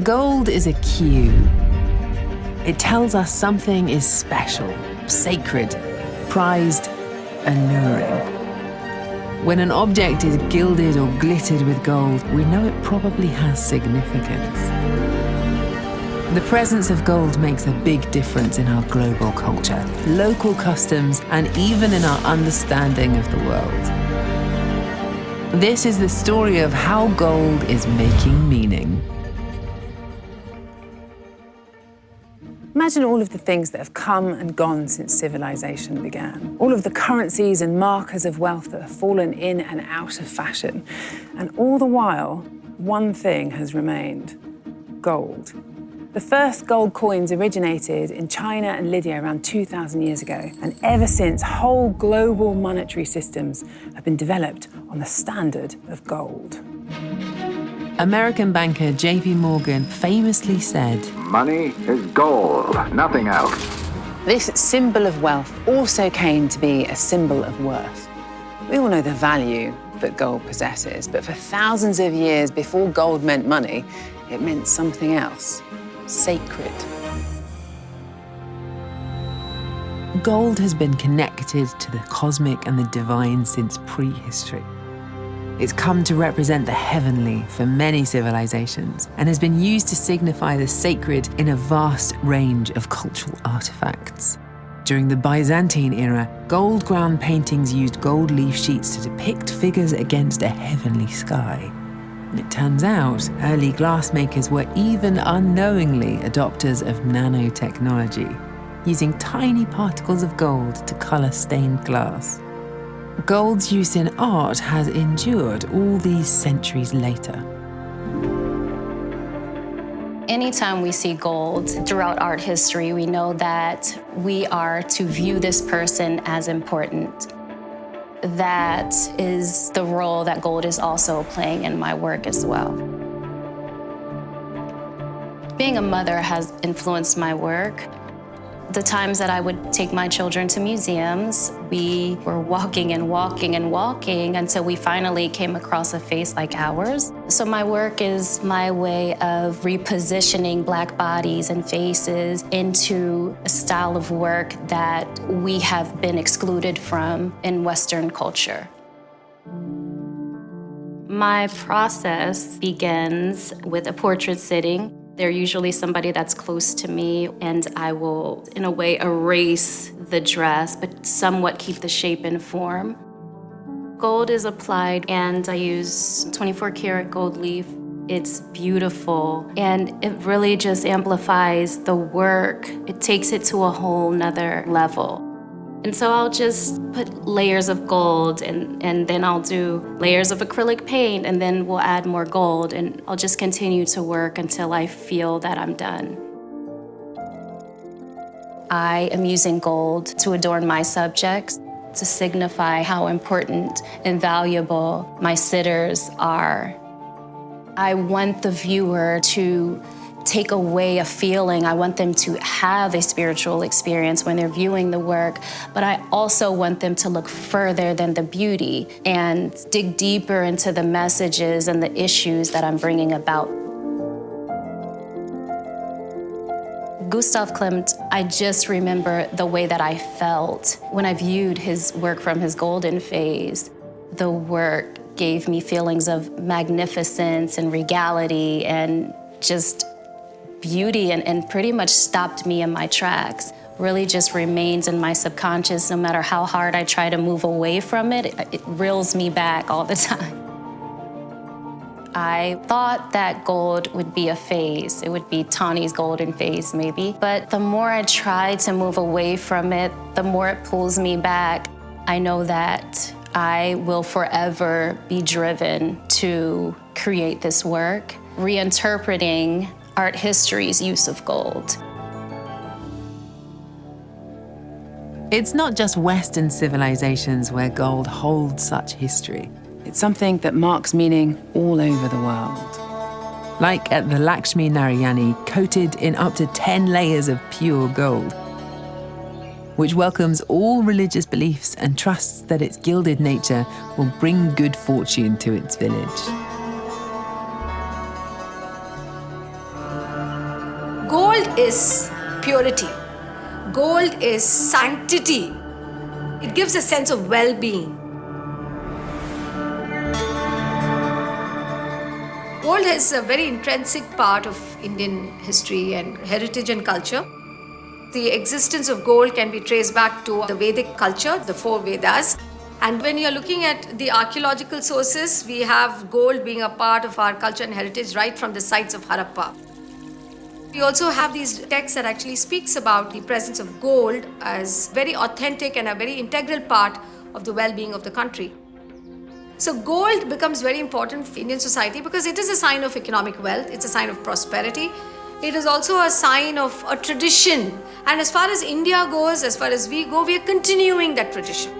Gold is a cue. It tells us something is special, sacred, prized, alluring. When an object is gilded or glittered with gold, we know it probably has significance. The presence of gold makes a big difference in our global culture, local customs, and even in our understanding of the world. This is the story of how gold is making meaning. Imagine all of the things that have come and gone since civilization began. All of the currencies and markers of wealth that have fallen in and out of fashion. And all the while, one thing has remained: gold. The first gold coins originated in China and Lydia around 2,000 years ago. And ever since, whole global monetary systems have been developed on the standard of gold. American banker J.P. Morgan famously said, "Money is gold, nothing else." This symbol of wealth also came to be a symbol of worth. We all know the value that gold possesses, but for thousands of years before gold meant money, it meant something else: sacred. Gold has been connected to the cosmic and the divine since prehistory. It's come to represent the heavenly for many civilizations and has been used to signify the sacred in a vast range of cultural artifacts. During the Byzantine era, gold-ground paintings used gold leaf sheets to depict figures against a heavenly sky. And it turns out, early glassmakers were even unknowingly adopters of nanotechnology, using tiny particles of gold to color stained glass. Gold's use in art has endured all these centuries later. Anytime we see gold throughout art history, we know that we are to view this person as important. That is the role that gold is also playing in my work as well. Being a mother has influenced my work. The times that I would take my children to museums, we were walking and walking and walking until we finally came across a face like ours. So my work is my way of repositioning Black bodies and faces into a style of work that we have been excluded from in Western culture. My process begins with a portrait sitting. They're usually somebody that's close to me, and I will, in a way, erase the dress, but somewhat keep the shape and form. Gold is applied, and I use 24-karat gold leaf. It's beautiful, and it really just amplifies the work. It takes it to a whole nother level. And so I'll just put layers of gold, and then I'll do layers of acrylic paint, and then we'll add more gold, and I'll just continue to work until I feel that I'm done. I am using gold to adorn my subjects, to signify how important and valuable my sitters are. I want the viewer to take away a feeling. I want them to have a spiritual experience when they're viewing the work, but I also want them to look further than the beauty and dig deeper into the messages and the issues that I'm bringing about. Gustav Klimt, I just remember the way that I felt when I viewed his work from his golden phase. The work gave me feelings of magnificence and regality and just beauty, and pretty much stopped me in my tracks. Really just remains in my subconscious. No matter how hard I try to move away from it, it reels me back all the time. I thought that gold would be a phase. It would be Tawny's golden phase, maybe. But the more I try to move away from it, the more it pulls me back. I know that I will forever be driven to create this work, reinterpreting art history's use of gold. It's not just Western civilizations where gold holds such history. It's something that marks meaning all over the world. Like at the Lakshmi Narayani, coated in up to 10 layers of pure gold, which welcomes all religious beliefs and trusts that its gilded nature will bring good fortune to its village. is purity. Gold is sanctity. It gives a sense of well-being. Gold is a very intrinsic part of Indian history and heritage and culture. The existence of gold can be traced back to the Vedic culture, the 4 Vedas. And when you're looking at the archaeological sources, we have gold being a part of our culture and heritage right from the sites of Harappa. We also have these texts that actually speaks about the presence of gold as very authentic and a very integral part of the well-being of the country. So gold becomes very important for Indian society because it is a sign of economic wealth, it's a sign of prosperity. It is also a sign of a tradition. And as far as India goes, as far as we go, we are continuing that tradition.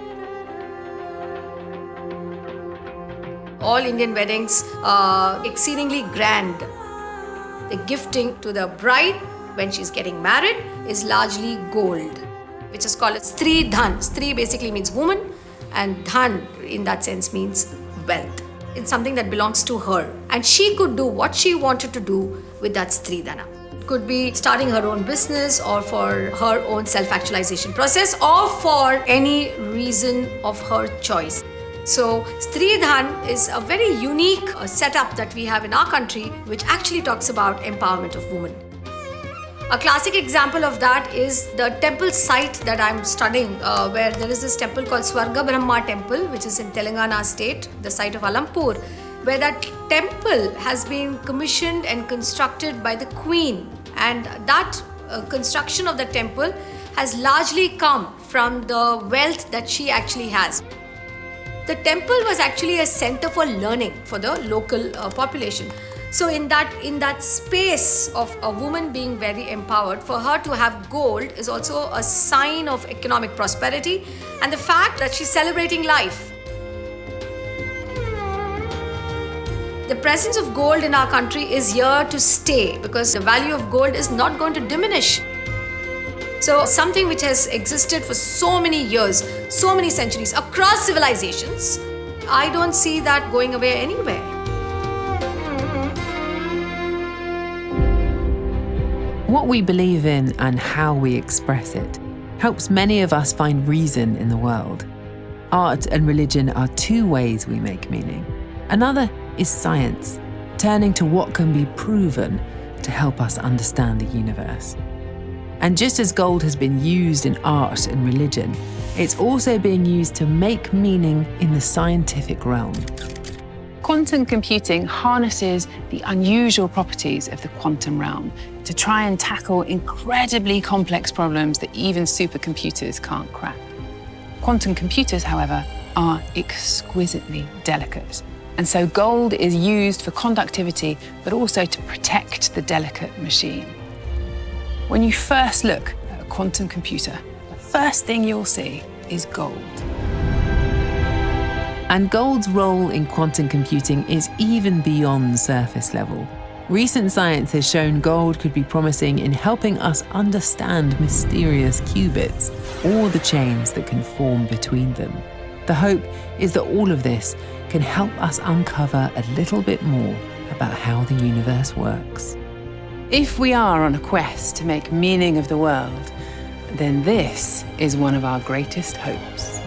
All Indian weddings are exceedingly grand. The gifting to the bride when she's getting married is largely gold, which is called Stri Dhan. Stri basically means woman, and Dhan in that sense means wealth. It's something that belongs to her. And she could do what she wanted to do with that Stri Dhana. It could be starting her own business or for her own self-actualization process or for any reason of her choice. So, Stri Dhan is a very unique setup that we have in our country, which actually talks about empowerment of women. A classic example of that is the temple site that I'm studying, where there is this temple called Swarga Brahma Temple, which is in Telangana state, the site of Alampur, where that temple has been commissioned and constructed by the queen. And that construction of the temple has largely come from the wealth that she actually has. The temple was actually a center for learning for the local population. So in that space of a woman being very empowered, for her to have gold is also a sign of economic prosperity and the fact that she's celebrating life. The presence of gold in our country is here to stay because the value of gold is not going to diminish. So something which has existed for so many years, so many centuries, across civilizations, I don't see that going away anywhere. What we believe in and how we express it helps many of us find reason in the world. Art and religion are 2 ways we make meaning. Another is science, turning to what can be proven to help us understand the universe. And just as gold has been used in art and religion, it's also being used to make meaning in the scientific realm. Quantum computing harnesses the unusual properties of the quantum realm to try and tackle incredibly complex problems that even supercomputers can't crack. Quantum computers, however, are exquisitely delicate. And so gold is used for conductivity, but also to protect the delicate machine. When you first look at a quantum computer, the first thing you'll see is gold. And gold's role in quantum computing is even beyond surface level. Recent science has shown gold could be promising in helping us understand mysterious qubits, or the chains that can form between them. The hope is that all of this can help us uncover a little bit more about how the universe works. If we are on a quest to make meaning of the world, then this is one of our greatest hopes.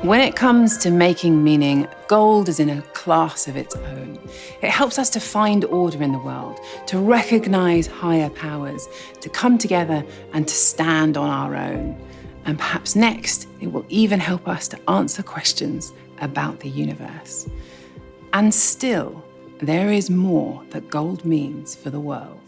When it comes to making meaning, gold is in a class of its own. It helps us to find order in the world, to recognize higher powers, to come together and to stand on our own. And perhaps next, it will even help us to answer questions about the universe. And still, there is more that gold means for the world.